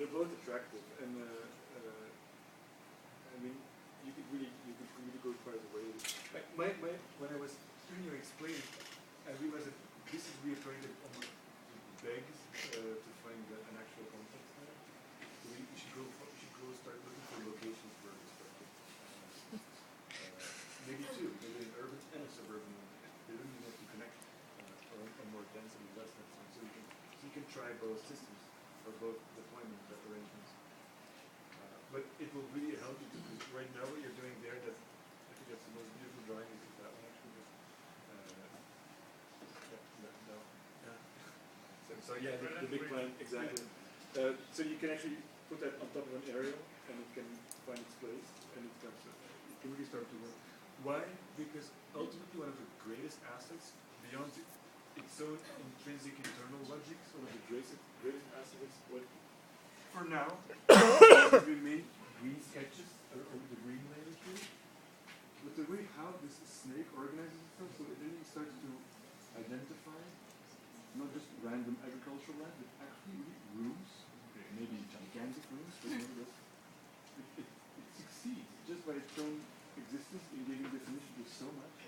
they're both attractive, and I mean, you could really go quite a way. When I was hearing you explain it, I realized that this is reoccurring that almost begs to find an actual context there. So we should start looking for locations for this project. Maybe two, maybe an urban and a suburban. They don't even have to connect on more dense and less dense. So you can try both systems or both deployment arrangements. But it will really help you because right now what you're doing there, I think that's the most beautiful drawing is that one actually. So yeah, the big plan, exactly. So you can actually put that on top of an aerial and it can find its place and it can really start to work. Why? Because ultimately one of the greatest assets beyond its own intrinsic internal logic, one of the greatest assets, what for now remain green sketches or the green layer here. But the way how this snake organizes itself, so it really starts to identify not just random agricultural land, but actually rooms, maybe gigantic rooms, but it succeeds just by its own existence in giving definition to so much.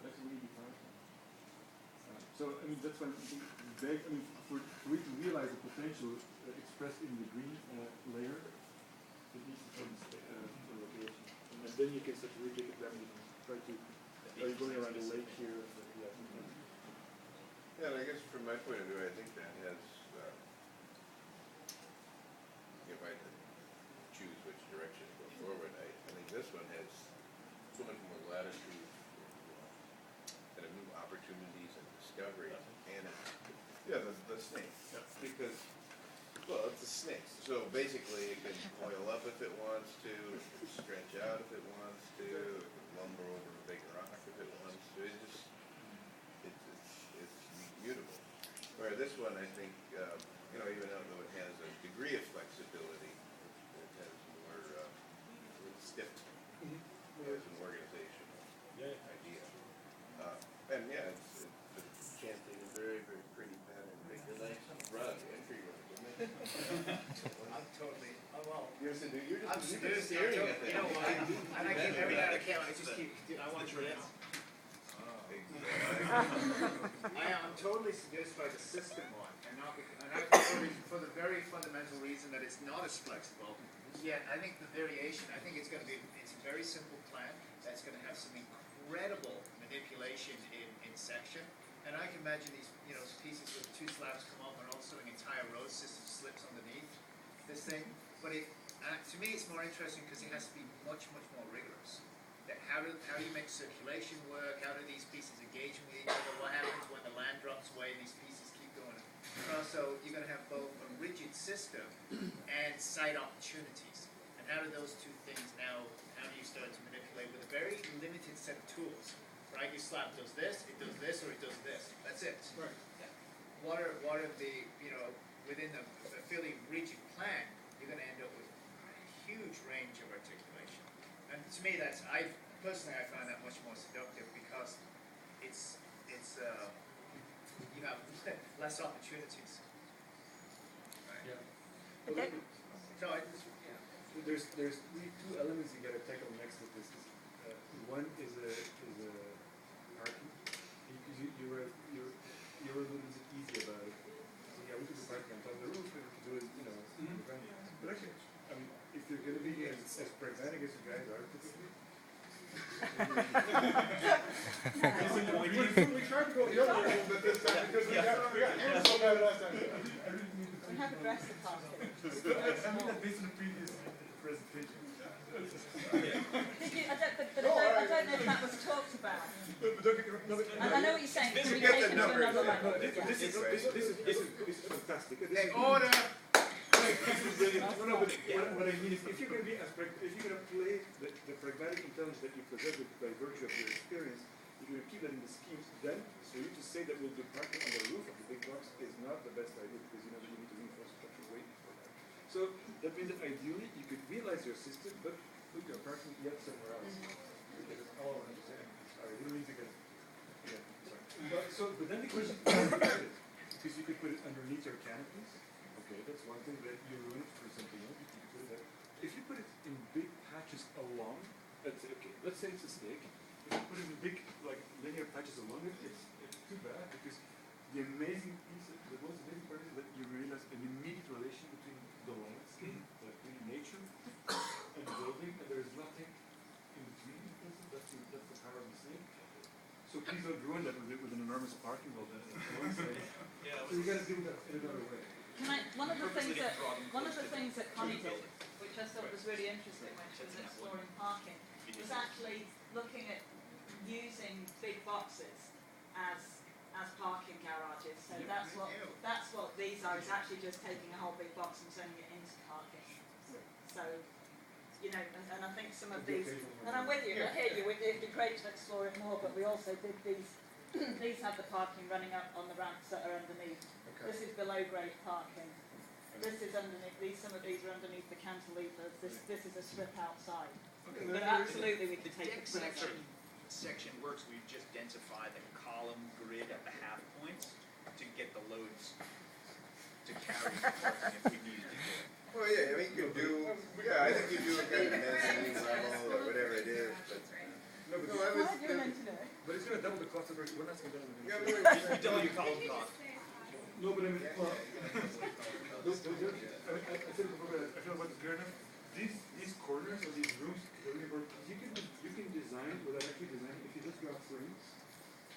That's really powerful. So I mean that's why for it to realize the potential expressed in the green layer, it needs to find the location, and then you can start to retake it back and try to. Are you going around the lake here? Yeah, and I guess from my point of view, I think that has, if I could choose which direction to go forward, I think this one has so much more latitude for kind of new opportunities and discovery. And the snake. Yeah. Because, well, it's a snake. So basically it can coil up if it wants to, it can stretch out if it wants to, it can lumber over a big rock if it wants to. It's mutable. Where this one, I think, even though it has a degree of flexibility, it has more stiffness as an organizational idea. And yeah, it's chanting a very, very pretty pattern. Make a nice rug, entry rug, isn't it? I'm totally, You're just staring at that. You know why? And I keep, every night I can't, I just keep, I want your answer. I'm totally seduced by the system one, and not for the very fundamental reason that it's not as flexible. Yet I think the variation, I think it's a very simple plan that's going to have some incredible manipulation in section. And I can imagine these pieces with two slabs come up and also an entire road system slips underneath this thing. But to me it's more interesting because it has to be much, much more rigorous. How do you make circulation work? How do these pieces engage with each other? What happens when the land drops away and these pieces keep going across? So you're going to have both a rigid system and site opportunities. And how do those two things now, how do you start to manipulate with a very limited set of tools? Right? Your slab does this, or it does this. That's it. Right. Yeah. What are the, within a fairly rigid plan, you're going to end up with a huge range of articulation. And to me, I find that much more seductive because it's you have less opportunities. Right? Yeah. Okay. So There's really two elements you got to tackle next with this. One is a parking. You were a little bit easy about it. So yeah, we could do parking on top of the roof. We could do it, But actually, if you're going to be as pragmatic as you guys are typically. We tried to go the other way, but this time because we got so bad last time. We have addressed the parking. That based on the previous presentation. Did you? I don't know if that was talked about. I know what you're saying. Can we take it to another level? This is fantastic. order. This is brilliant. What I mean is, if you're going to play the pragmatic intelligence that you possess by virtue of your experience, if you're going to keep that in the scheme, then for you to say that we'll do parking on the roof of the big blocks is not the best idea because you need to reinforce structure way before that. So that means that ideally you could realize your system, but put your parking yet somewhere else. Because it's all I understand. Sorry, you don't need to get. Yeah, sorry. But then the question is, because you could put it underneath your canopies. okay, that's one thing, that you ruin it for something else, you can put it there. If you put it in big patches along, let's say, okay, let's say it's a snake, if you put it in big, like, linear patches along it, it's too bad, because the amazing piece, the most amazing part is that you realize an immediate relation between the landscape, like really nature, and the building, and there is nothing in between. That's the power of the snake. So please don't ruin that with an enormous parking lot. So you got to do that in another way. One of the things that Connie did, which I thought was really interesting when she was exploring parking, was actually looking at using big boxes as parking garages. So that's what these are. Is actually just taking a whole big box and turning it into parking. So, you know, and I think some of these, and I'm with you, I hear you, it'd be great to explore it more, but we also did these, these have the parking running up on the ramps that are underneath. Okay. This is below grade parking. This is underneath, some of these are underneath the cantilevers, this is a strip outside. Okay, But absolutely we could take Deck it further. section works, we've just densified the column grid at the half points to get the loads to carry the parking if we needed to do it. Well, yeah, I mean, you could do, I think you do a kind of mezzanine level or whatever it is, but. No, but, No, I was, You're an engineer. but it's going to double the cost of our, we're not going to double the yeah, cost. but Double your column cost. No, but I mean, well, I said it before, but I feel about this garden. These corners or these rooms, you can design without actually designing. If you just grab frames,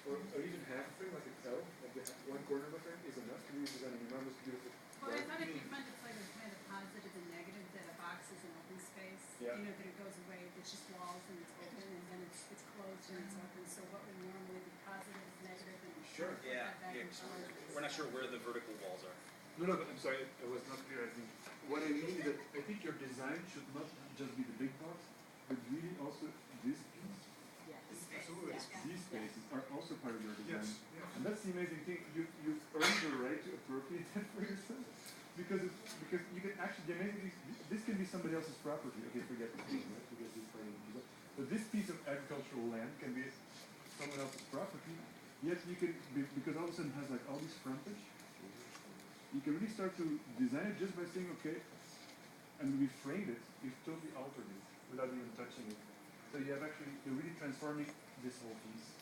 or even half a frame, like a L, like one corner of a frame is enough to really design an enormous, beautiful. Well, I thought if you meant to play with kind of positive and negative, that a box is an open space, Yeah. you know, that it goes away, it's just walls and it's open, and then it's closed and it's open, so what would normally be positive is negative, and Sure. put that back and forth. We're not sure where the vertical walls are. No, but I'm sorry, I was not clear. I think what I mean is that I think your design should not just be the big box, but really also this piece. Absolutely. These spaces are also part of your design. Yes, yeah. And that's the amazing thing. You've earned the right to appropriate that for yourself. Because you can actually, the amazing thing, this can be somebody else's property. Okay, forget this piece, right? Forget this part of the design. But this piece of agricultural land can be someone else's property. Yet you can, because all of a sudden it has like all this frontage, you can really start to design it just by saying, okay, and we framed it, you've totally altered it without even touching it. So you have actually, you're really transforming this whole piece.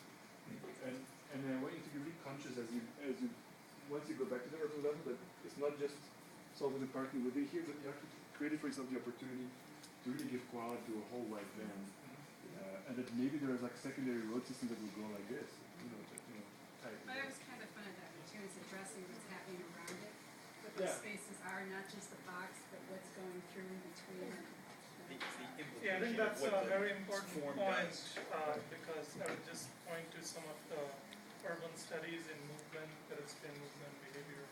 And I want you to be really conscious as you, once you go back to the urban level, that it's not just solving the parking within here, but you actually created for yourself the opportunity to really give quality to a whole wide band. And that maybe there's like secondary road systems that will go like this, type. But it was kind of fun of that, too, is addressing what's happening around it, what Yeah. those spaces are, not just the box, but what's going through in between. The Yeah, I think implication of that's what a the very important form point, does. because I would just point to some of the urban studies in movement, pedestrian movement, behavior,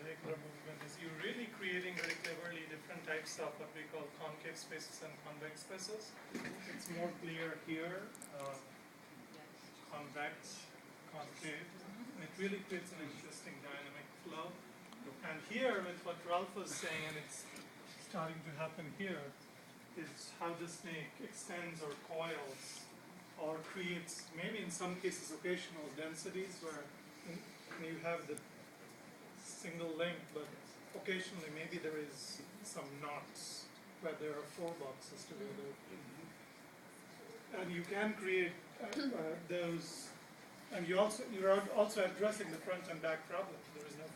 vehicular movement, is you're really creating very cleverly different types of what we call concave spaces and convex spaces. It's more clear here, convex, concave, and it really creates an interesting dynamic flow. And here, with what Ralph was saying, and it's starting to happen here, is how the snake extends or coils or creates, maybe in some cases, occasional densities where you have the single link, but occasionally maybe there is some knots where there are four boxes together. And you can create those, and you're also addressing the front and back problem. There is no